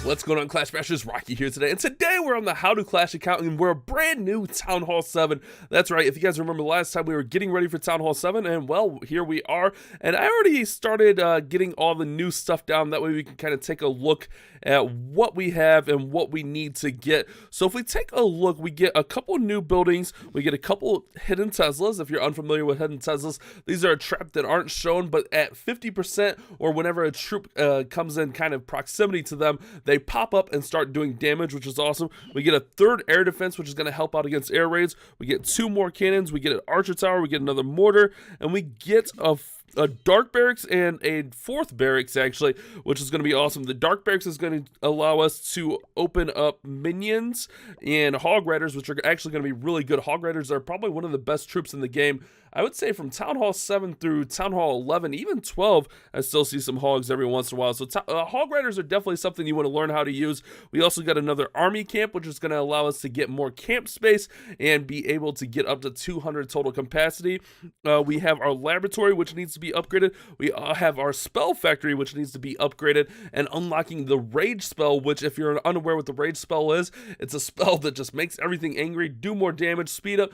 What's going on, Clash Bashers? Rocky here today, and today we're on the How to Clash account, and we're a brand new Town Hall 7. That's right, if you guys remember last time we were getting ready for Town Hall 7, and well, here we are. And I already started getting all the new stuff down, that way we can kind of take a look at what we have and what we need to get. So if we take a look, we get a couple new buildings, we get a couple hidden Teslas. If you're unfamiliar with hidden Teslas, these are a trap that aren't shown, but at 50% or whenever a troop comes in kind of proximity to them, they pop up and start doing damage, which is awesome. We get a third air defense, which is going to help out against air raids. We get 2 more cannons, we get an archer tower, we get another mortar, and we get a dark barracks and a 4th barracks, actually, which is going to be awesome. The dark barracks is going to allow us to open up minions and hog riders, which are actually going to be really good. Hog riders are probably one of the best troops in the game. I would say from Town Hall 7 through Town Hall 11, even 12, I still see some hogs every once in a while. So hog riders are definitely something you want to learn how to use. We also got another army camp, which is going to allow us to get more camp space and be able to get up to 200 total capacity. We have our laboratory, which needs to be upgraded. We have our spell factory, which needs to be upgraded, and unlocking the rage spell, which, if you're unaware what the rage spell is, it's a spell that just makes everything angry, do more damage, speed up.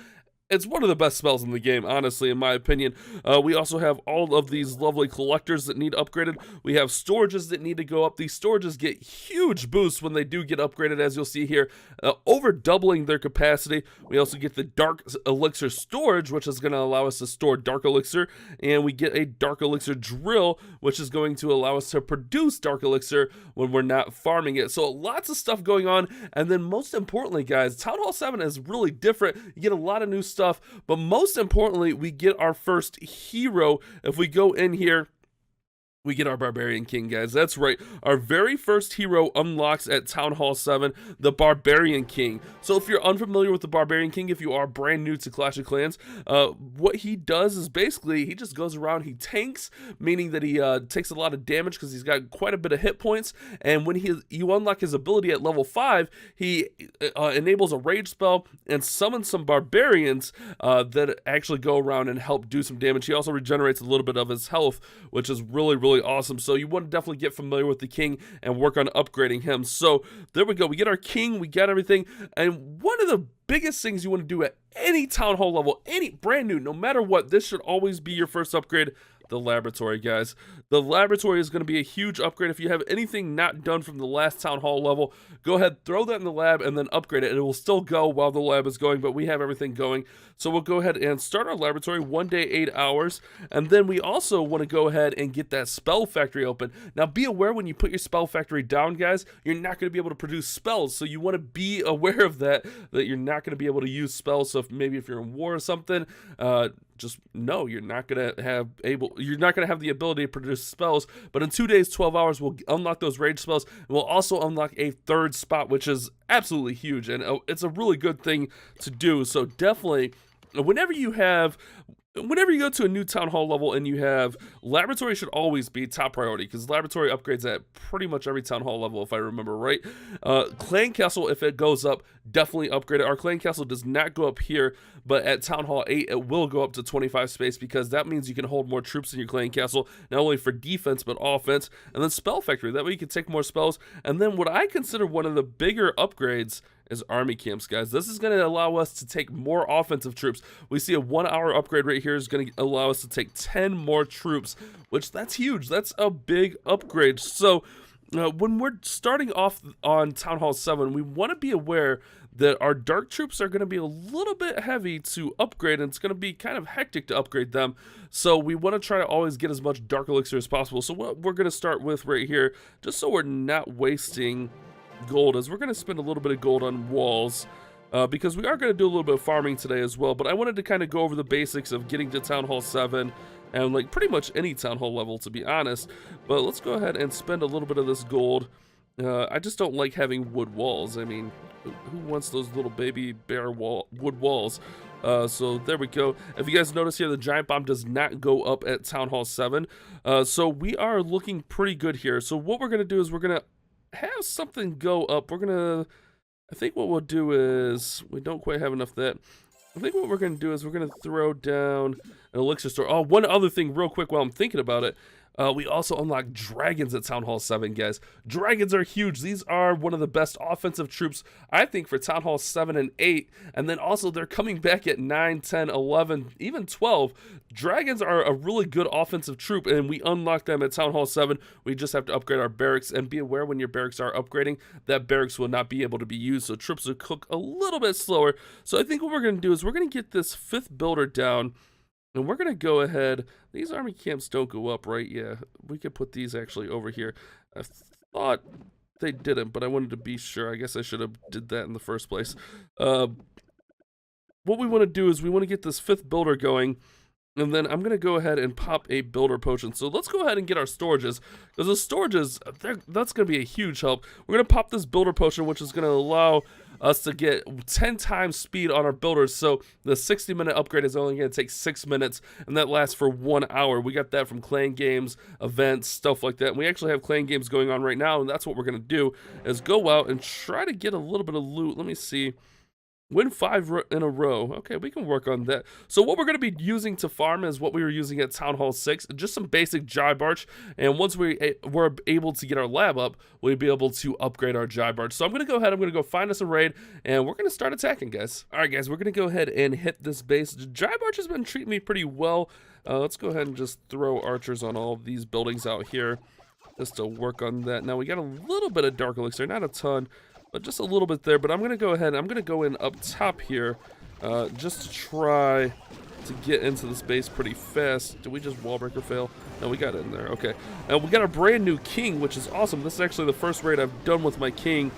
It's one of the best spells in the game, honestly, in my opinion. We also have all of these lovely collectors that need upgraded. We have storages that need to go up. These storages get huge boosts when they do get upgraded, as you'll see here, over doubling their capacity. We also get the dark elixir storage, which is going to allow us to store dark elixir. And we get a dark elixir drill, which is going to allow us to produce dark elixir when we're not farming it. So lots of stuff going on. And then most importantly, guys, Town Hall 7 is really different. You get a lot of new stuff, but most importantly, we get our first hero. If we go in here, we get our Barbarian King, guys. That's right. Our very first hero unlocks at Town Hall 7, the Barbarian King. So if you're unfamiliar with the Barbarian King, if you are brand new to Clash of Clans, what he does is basically he just goes around, he tanks, meaning that he takes a lot of damage because he's got quite a bit of hit points. And when you unlock his ability at level 5, he enables a rage spell and summons some barbarians that actually go around and help do some damage. He also regenerates a little bit of his health, which is really awesome. So you want to definitely get familiar with the king and work on upgrading him. So there we go. We get our king, we got everything. And one of the biggest things you want to do at any town hall level, any brand new, no matter what, this should always be your first upgrade. The laboratory, guys. The laboratory is going to be a huge upgrade. If you have anything not done from the last town hall level, go ahead, throw that in the lab and then upgrade it. It will still go while the lab is going, but we have everything going. So we'll go ahead and start our laboratory, 1 day, 8 hours. And then we also want to go ahead and get that spell factory open. Now be aware when you put your spell factory down, guys, you're not going to be able to produce spells. So you want to be aware of that you're not going to be able to use spells. So if you're in war or something, just know you're not gonna have the ability to produce spells. But in 2 days, 12 hours, we'll unlock those rage spells, and we'll also unlock a 3rd spot, which is absolutely huge, and it's a really good thing to do. So definitely, whenever you go to a new town hall level and you have laboratory, should always be top priority because laboratory upgrades at pretty much every town hall level, if I remember right. Clan castle, if it goes up, definitely upgrade it. Our clan castle does not go up here, but at town hall 8 it will go up to 25 space because that means you can hold more troops in your clan castle, not only for defense but offense. And then spell factory, that way you can take more spells. And then what I consider one of the bigger upgrades is army camps, guys. This is going to allow us to take more offensive troops. We see a 1 hour upgrade right here is going to allow us to take 10 more troops, which that's huge. That's a big upgrade. So when we're starting off on Town Hall 7, we want to be aware that our dark troops are going to be a little bit heavy to upgrade, and it's going to be kind of hectic to upgrade them. So we want to try to always get as much dark elixir as possible. So what we're going to start with right here, just so we're not wasting gold, is we're going to spend a little bit of gold on walls because we are going to do a little bit of farming today as well. But I wanted to kind of go over the basics of getting to Town Hall 7 and like pretty much any Town Hall level, to be honest. But let's go ahead and spend a little bit of this gold. I just don't like having wood walls. I mean, who wants those little baby bare wood walls? So there we go. If you guys notice here, the giant bomb does not go up at Town Hall 7. So we are looking pretty good here. So what we're going to do is we're going to have something go up. I think what we'll do is, we don't quite have enough of that. I think what we're going to do is we're going to throw down an elixir store. Oh, one other thing real quick while I'm thinking about it. We also unlock dragons at Town Hall 7, guys. Dragons are huge. These are one of the best offensive troops, I think, for Town Hall 7 and 8. And then also they're coming back at 9, 10, 11, even 12. Dragons are a really good offensive troop, and we unlock them at Town Hall 7. We just have to upgrade our barracks, and be aware when your barracks are upgrading, that barracks will not be able to be used, so troops will cook a little bit slower. So I think what we're going to do is we're going to get this 5th builder down, and we're going to go ahead. These army camps don't go up, right? Yeah, we could put these actually over here. I thought they didn't, but I wanted to be sure. I guess I should have did that in the first place. What we want to do is we want to get this 5th builder going, and then I'm going to go ahead and pop a builder potion. So let's go ahead and get our storages, because the storages, that's going to be a huge help. We're going to pop this builder potion, which is going to allow us to get 10 times speed on our builders. So the 60-minute upgrade is only going to take 6 minutes, and that lasts for 1 hour. We got that from clan games, events, stuff like that. And we actually have clan games going on right now, and that's what we're going to do, is go out and try to get a little bit of loot. Let me see. Win 5 in a row. Okay, we can work on that. So what we're going to be using to farm is what we were using at Town Hall 6, just some basic jive arch. And once we're able to get our lab up, we'll be able to upgrade our jive arch. So I'm going to go ahead, I'm going to go find us a raid, and we're going to start attacking, guys. All right, guys, we're going to go ahead and hit this base. Jive arch has been treating me pretty well. Let's go ahead and just throw archers on all of these buildings out here, just to work on that. Now, we got a little bit of dark elixir, not a ton, but just a little bit there. But I'm going to go ahead, I'm going to go in up top here, just to try to get into this base pretty fast. Did we just wall breaker fail? No, we got in there. Okay. And we got a brand new king, which is awesome. This is actually the first raid I've done with my king,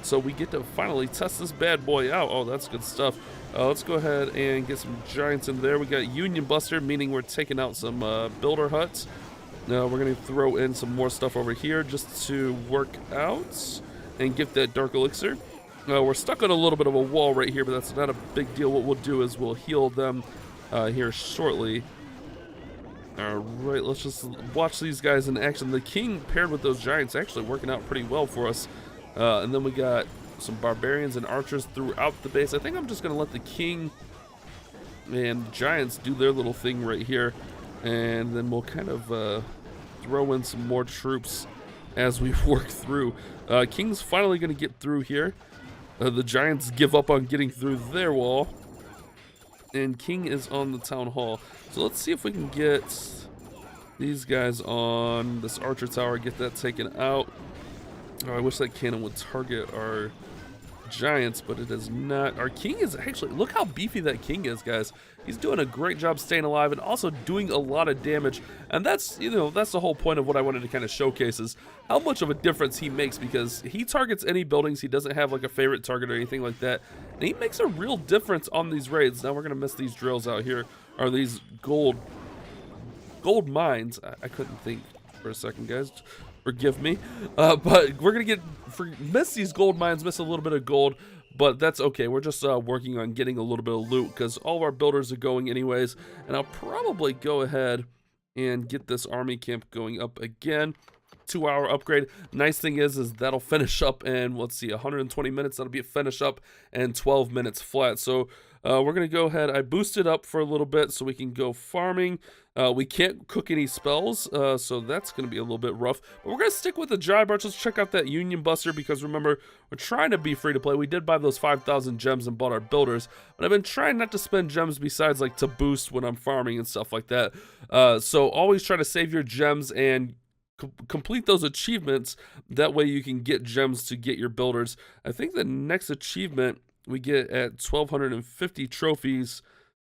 so we get to finally test this bad boy out. Oh, that's good stuff. Let's go ahead and get some giants in there. We got Union Buster, meaning we're taking out some builder huts. Now we're going to throw in some more stuff over here just to work out and get that dark elixir. We're stuck on a little bit of a wall right here, but that's not a big deal. What we'll do is we'll heal them here shortly. Alright, let's just watch these guys in action. The king paired with those giants actually working out pretty well for us. And then we got some barbarians and archers throughout the base. I think I'm just going to let the king and giants do their little thing right here. And then we'll kind of throw in some more troops as we work through. King's finally going to get through here. The giants give up on getting through their wall, and King is on the town hall. So let's see if we can get these guys on this archer tower, get that taken out. Oh, I wish that cannon would target our giants, but it is not. Our king is actually, look how beefy that king is, guys. He's doing a great job staying alive and also doing a lot of damage. And that's, you know, that's the whole point of what I wanted to kind of showcase, is how much of a difference he makes, because he targets any buildings. He doesn't have like a favorite target or anything like that, and he makes a real difference on these raids. Now we're gonna miss these drills out here, or these gold mines. I couldn't think for a second, guys. Forgive me, but we're gonna miss these gold mines, miss a little bit of gold, but that's okay. We're just working on getting a little bit of loot, because all of our builders are going anyways. And I'll probably go ahead and get this army camp going up again. 2-hour upgrade. Nice thing is that'll finish up in, let's see, 120 minutes. That'll be a finish up, and 12 minutes flat. So we're gonna go ahead. I boosted up for a little bit so we can go farming. We can't cook any spells, so that's going to be a little bit rough. But we're going to stick with the Jive Arch. Let's check out that Union Buster, because remember, we're trying to be free to play. We did buy those 5,000 gems and bought our builders, but I've been trying not to spend gems besides like to boost when I'm farming and stuff like that. So always try to save your gems and complete those achievements. That way you can get gems to get your builders. I think the next achievement we get at 1,250 trophies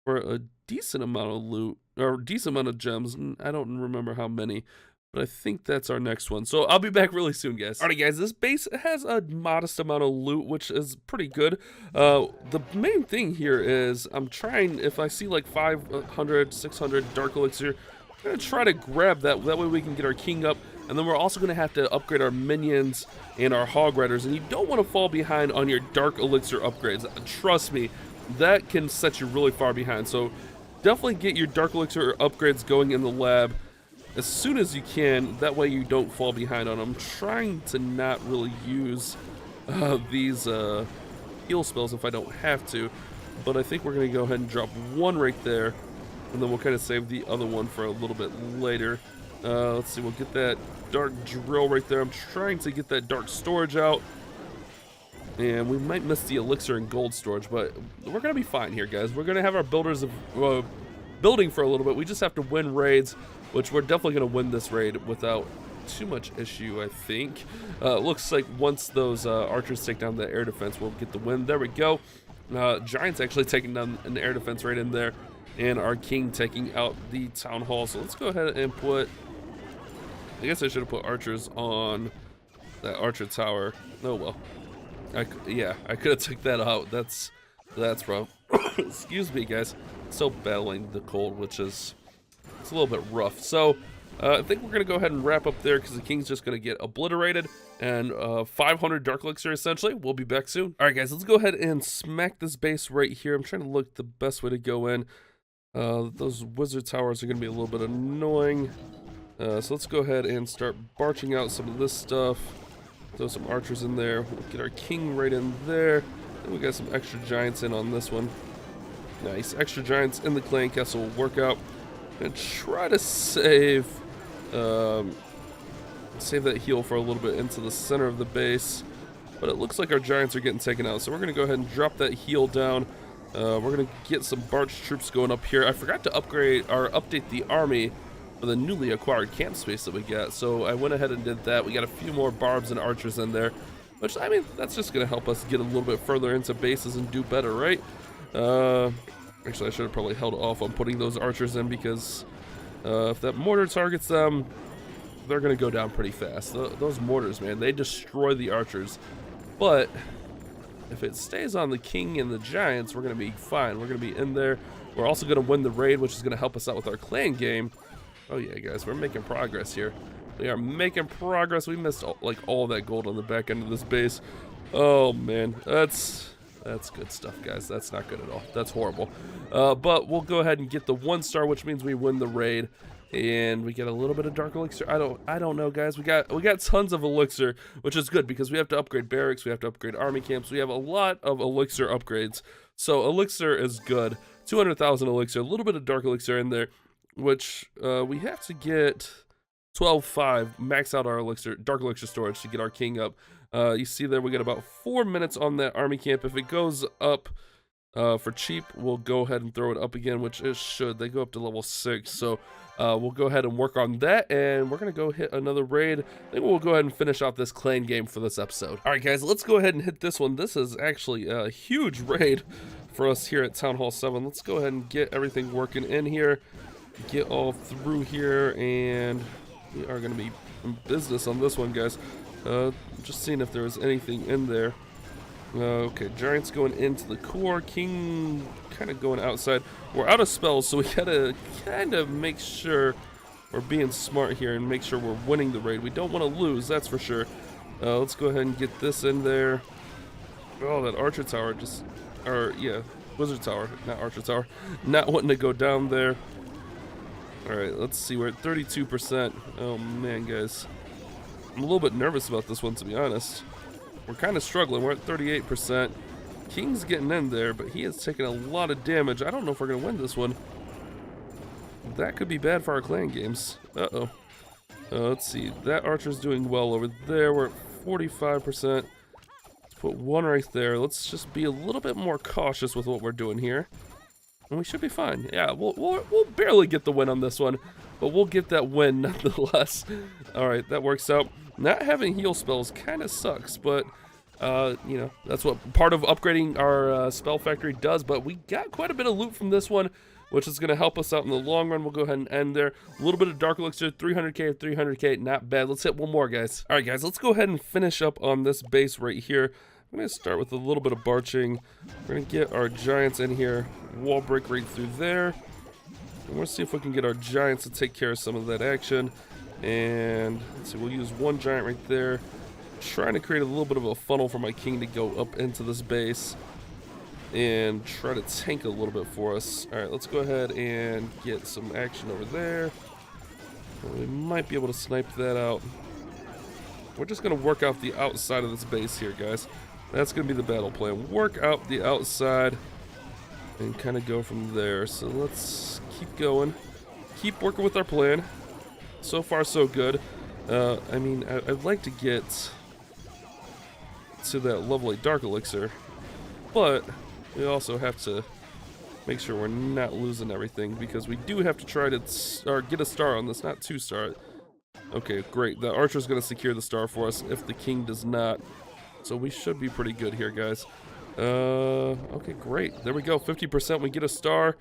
for a decent amount of loot, or decent amount of gems. I don't remember how many, but I think that's our next one. So I'll be back really soon, guys. Alright, guys, this base has a modest amount of loot, which is pretty good. The main thing here is I'm trying, if I see like 500, 600 dark elixir, I'm going to try to grab that. That way we can get our king up. And then we're also going to have to upgrade our minions and our hog riders. And you don't want to fall behind on your dark elixir upgrades. Trust me, that can set you really far behind. So definitely get your dark elixir upgrades going in the lab as soon as you can. That way you don't fall behind on them. I'm trying to not really use these heal spells if I don't have to. But I think we're going to go ahead and drop one right there. And then we'll kind of save the other one for a little bit later. Let's see, we'll get that dark drill right there. I'm trying to get that dark storage out. And we might miss the elixir and gold storage, but we're going to be fine here, guys. We're going to have our builders building for a little bit. We just have to win raids, which we're definitely going to win this raid without too much issue, I think. Looks like once those archers take down the air defense, we'll get the win. There we go. Giants actually taking down an air defense right in there, and our king taking out the town hall. So let's go ahead and put, I guess I should have put archers on that archer tower. Oh well. I could have took that out. That's rough. Excuse me, guys. Still battling the cold, which is, it's a little bit rough. So I think we're gonna go ahead and wrap up there because the king's just gonna get obliterated, and 500 dark elixir essentially. We'll be back soon. All right, guys, let's go ahead and smack this base right here. I'm trying to look the best way to go in. Those wizard towers are gonna be a little bit annoying. So let's go ahead and start barching out some of this stuff. Throw some archers in there. We'll get our king right in there. And we got some extra giants in on this one. Nice. Extra giants in the clan castle will work out. And try to save that heal for a little bit into the center of the base. But it looks like our giants are getting taken out. So we're going to go ahead and drop that heal down. We're going to get some barch troops going up here. I forgot to upgrade or update the army for the newly acquired camp space that we got, so I went ahead and did that. We got a few more barbs and archers in there, which, I mean, that's just gonna help us get a little bit further into bases and do better, right? Actually, I should have probably held off on putting those archers in because if that mortar targets them, they're gonna go down pretty fast. Those mortars, man, they destroy the archers. But if it stays on the king and the giants, we're gonna be fine. We're gonna be in there. We're also gonna win the raid, which is gonna help us out with our clan game. Oh yeah, guys, we're making progress here. We are making progress. We missed all that gold on the back end of this base. Oh man, that's good stuff, guys. That's not good at all. That's horrible. But we'll go ahead and get the 1-star, which means we win the raid, and we get a little bit of dark elixir. I don't know, guys. We got tons of elixir, which is good because we have to upgrade barracks. We have to upgrade army camps. We have a lot of elixir upgrades, so elixir is good. 200,000 elixir, a little bit of dark elixir in there, which we have to get 12.5, max out our elixir, dark elixir storage to get our king up. You see there we got about 4 minutes on that army camp. If it goes up for cheap, we'll go ahead and throw it up again, which it should. They go up to level 6, so we'll go ahead and work on that, and we're gonna go hit another raid. I think we'll go ahead and finish off this clan game for this episode. All right, guys, let's go ahead and hit this one. This is actually a huge raid for us here at Town Hall 7. Let's go ahead and get everything working in here. Get all through here, and we are going to be in business on this one, guys. Just seeing if there was anything in there. Okay, giants going into the core, king kind of going outside. We're out of spells, so we gotta kind of make sure we're being smart here and make sure we're winning the raid. We don't want to lose, that's for sure. Let's go ahead and get this in there. Oh, that archer tower just, yeah, wizard tower, not archer tower, not wanting to go down there. Alright, let's see, we're at 32%. Oh man, guys. I'm a little bit nervous about this one, to be honest. We're kind of struggling. We're at 38%. King's getting in there, but he has taken a lot of damage. I don't know if we're going to win this one. That could be bad for our clan games. Uh-oh. Let's see. That archer's doing well over there. We're at 45%. Let's put one right there. Let's just be a little bit more cautious with what we're doing here. And we should be fine. Yeah, we'll barely get the win on this one, but we'll get that win nonetheless. All right, that works out. Not having heal spells kind of sucks, but you know, that's what part of upgrading our spell factory does. But we got quite a bit of loot from this one, which is going to help us out in the long run. We'll go ahead and end there. A little bit of dark elixir, 300k or 300k, not bad. Let's hit one more, guys. All right, guys, let's go ahead and finish up on this base right here. I'm going to start with a little bit of barching. We're going to get our giants in here. Wall break right through there. And we'll see if we can get our giants to take care of some of that action. And let's see, we'll use one giant right there. Trying to create a little bit of a funnel for my king to go up into this base and try to tank a little bit for us. All right, let's go ahead and get some action over there. We might be able to snipe that out. We're just going to work out the outside of this base here, guys. That's going to be the battle plan. Work out the outside and kind of go from there. So let's keep going. Keep working with our plan. so far so good. I mean, I'd like to get to that level 8 Dark Elixir, but we also have to make sure we're not losing everything, because we do have to try to get a star on this, not 2-star. Okay, great. The Archer's going to secure the star for us if the King does not. So we should be pretty good here, guys. Okay, great. There we go. 50%. We get a star.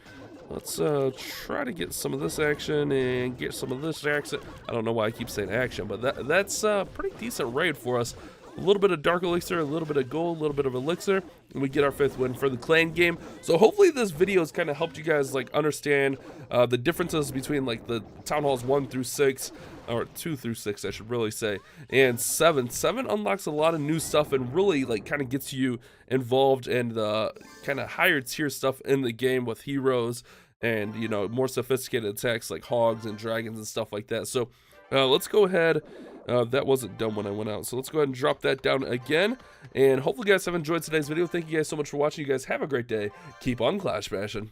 Let's try to get some of this action and get some of this action. I don't know why I keep saying action, but that's a pretty decent raid for us. A little bit of Dark Elixir, a little bit of gold, a little bit of Elixir, and we get our 5th win for the clan game. So hopefully this video has kind of helped you guys like understand the differences between like the Town Halls 1 through 6, or 2 through 6 I should really say, and 7. 7 unlocks a lot of new stuff and really like kind of gets you involved in the kind of higher tier stuff in the game with heroes and, you know, more sophisticated attacks like hogs and dragons and stuff like that. So let's go ahead. That wasn't done when I went out, so let's go ahead and drop that down again. And hopefully you guys have enjoyed today's video. Thank you guys so much for watching. You guys have a great day. Keep on Clash Bashing.